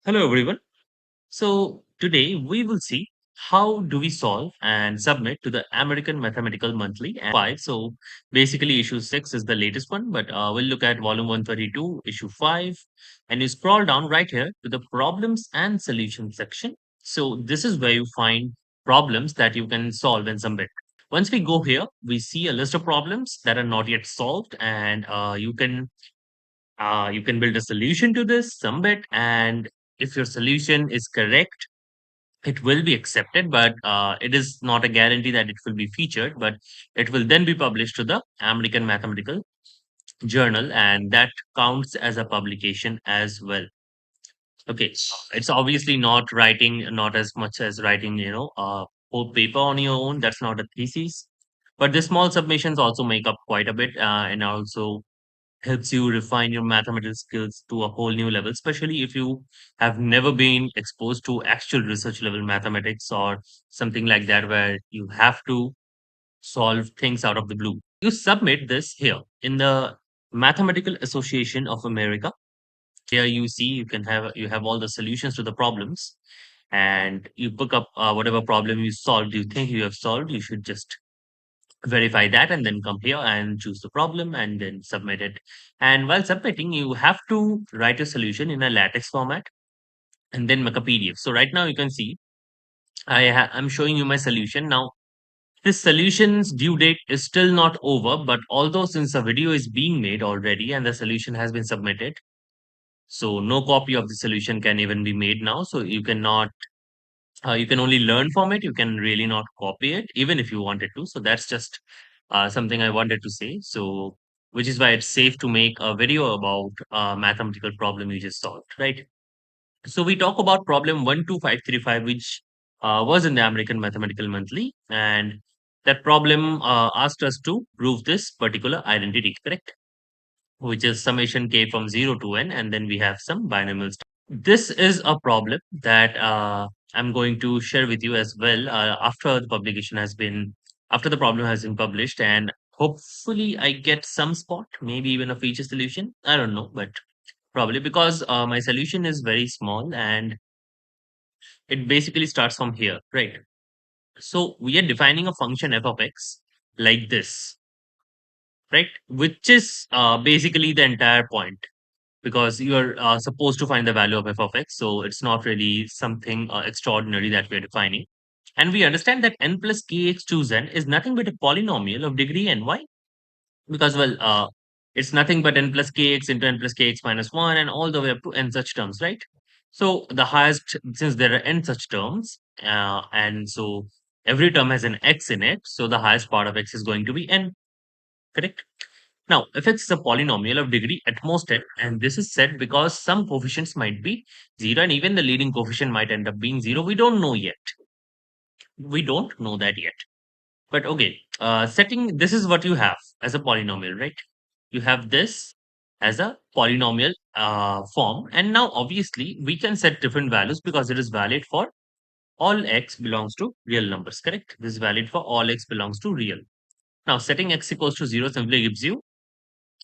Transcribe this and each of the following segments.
Hello everyone. So today we will see how do we solve and submit to the American Mathematical Monthly and 5. So basically issue 6 is the latest one, but we'll look at volume 132, issue 5, and you scroll down right here to the problems and solutions section. So this is where you find problems that you can solve and submit. Once we go here, we see a list of problems that are not yet solved, and you can build a solution to this, submit, and if your solution is correct, it will be accepted, but it is not a guarantee that it will be featured, but it will then be published to the American Mathematical Journal, and that counts as a publication as well. Okay, it's obviously not writing, not as much as writing, a whole paper on your own. That's not a thesis. But the small submissions also make up quite a bit, and also helps you refine your mathematical skills to a whole new level, especially if you have never been exposed to actual research level mathematics or something like that, where you have to solve things out of the blue. You submit this here in the Mathematical Association of America. Here you see you have all the solutions to the problems, and you pick up whatever problem you think you have solved. You should just verify that and then come here and choose the problem and then submit it. And while submitting, you have to write a solution in a latex format and then make a PDF. So right now you can see I'm showing you my solution. Now this solution's due date is still not over, but although since the video is being made already and the solution has been submitted, so no copy of the solution can even be made now. So you can only learn from it. You can really not copy it, even if you wanted to. So that's just something I wanted to say. So, which is why it's safe to make a video about a mathematical problem you just solved, right? So we talk about problem 12535, which was in the American Mathematical Monthly, and that problem asked us to prove this particular identity, correct? Which is summation k from 0 to n, and then we have some binomials. This is a problem that I'm going to share with you as well after the problem has been published, and hopefully I get some spot, maybe even a feature solution. I don't know, but probably because my solution is very small and it basically starts from here, right? So we are defining a function f of x like this, right? Which is basically the entire point because you're supposed to find the value of f of x. So it's not really something extraordinary that we're defining. And we understand that n plus kx choose n is nothing but a polynomial of degree n. Why? Because, well, it's nothing but n plus kx into n plus kx minus 1 and all the way up to n such terms, right? So the highest, since there are n such terms, and so every term has an x in it, so the highest part of x is going to be n, correct? Now, if it's a polynomial of degree at most n, and this is said because some coefficients might be 0 and even the leading coefficient might end up being 0, we don't know yet. We don't know that yet. But okay, setting this is what you have as a polynomial, right? You have this as a polynomial form. And now, obviously, we can set different values because it is valid for all x belongs to real numbers, correct? This is valid for all x belongs to real. Now, setting x equals to 0 simply gives you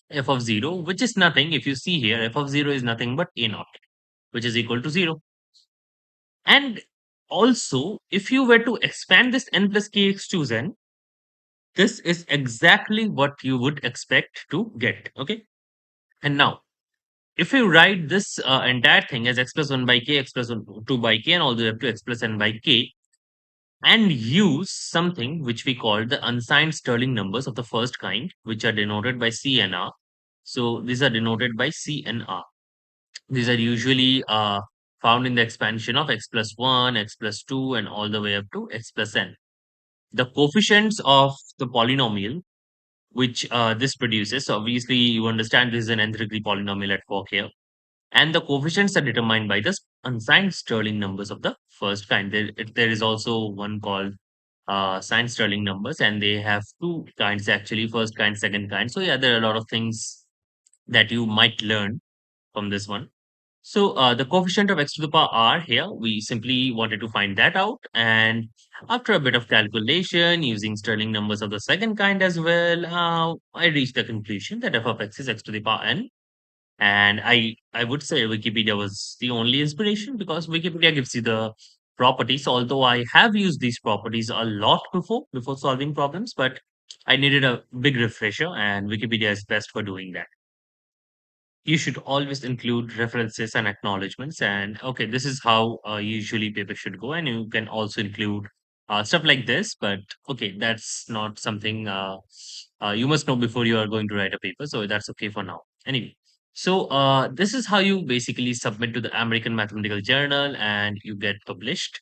f of 0, which is nothing. If you see here, f of 0 is nothing but a naught, which is equal to 0. And also, if you were to expand this n plus kx choose n, this is exactly what you would expect to get. Okay. And now, if you write this entire thing as x plus 1 by k, x plus 2 by k, and all the way up to x plus n by k, and use something which we call the unsigned Stirling numbers of the first kind, which are denoted by C and R. So these are denoted by C and R. These are usually found in the expansion of x plus 1, x plus 2, and all the way up to x plus n. The coefficients of the polynomial which this produces, so obviously you understand this is an nth degree polynomial at work here. And the coefficients are determined by the unsigned Stirling numbers of the first kind. There is also one called signed Stirling numbers, and they have two kinds actually, first kind, second kind. So yeah, there are a lot of things that you might learn from this one. So the coefficient of x to the power r here, we simply wanted to find that out. And after a bit of calculation using Stirling numbers of the second kind as well, I reached the conclusion that f of x is x to the power n. And I would say Wikipedia was the only inspiration because Wikipedia gives you the properties. Although I have used these properties a lot before solving problems, but I needed a big refresher, and Wikipedia is best for doing that. You should always include references and acknowledgements. And okay, this is how usually paper should go. And you can also include stuff like this. But okay, that's not something you must know before you are going to write a paper. So that's okay for now. Anyway, so this is how you basically submit to the American Mathematical Journal and you get published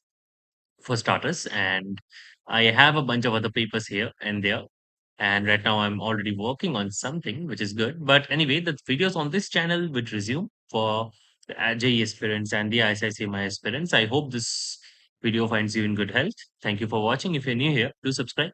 for starters. And I have a bunch of other papers here and there. And right now I'm already working on something, which is good. But anyway, the videos on this channel would resume for the JE aspirants and the ICICMI aspirants. I hope this video finds you in good health. Thank you for watching. If you're new here, do subscribe.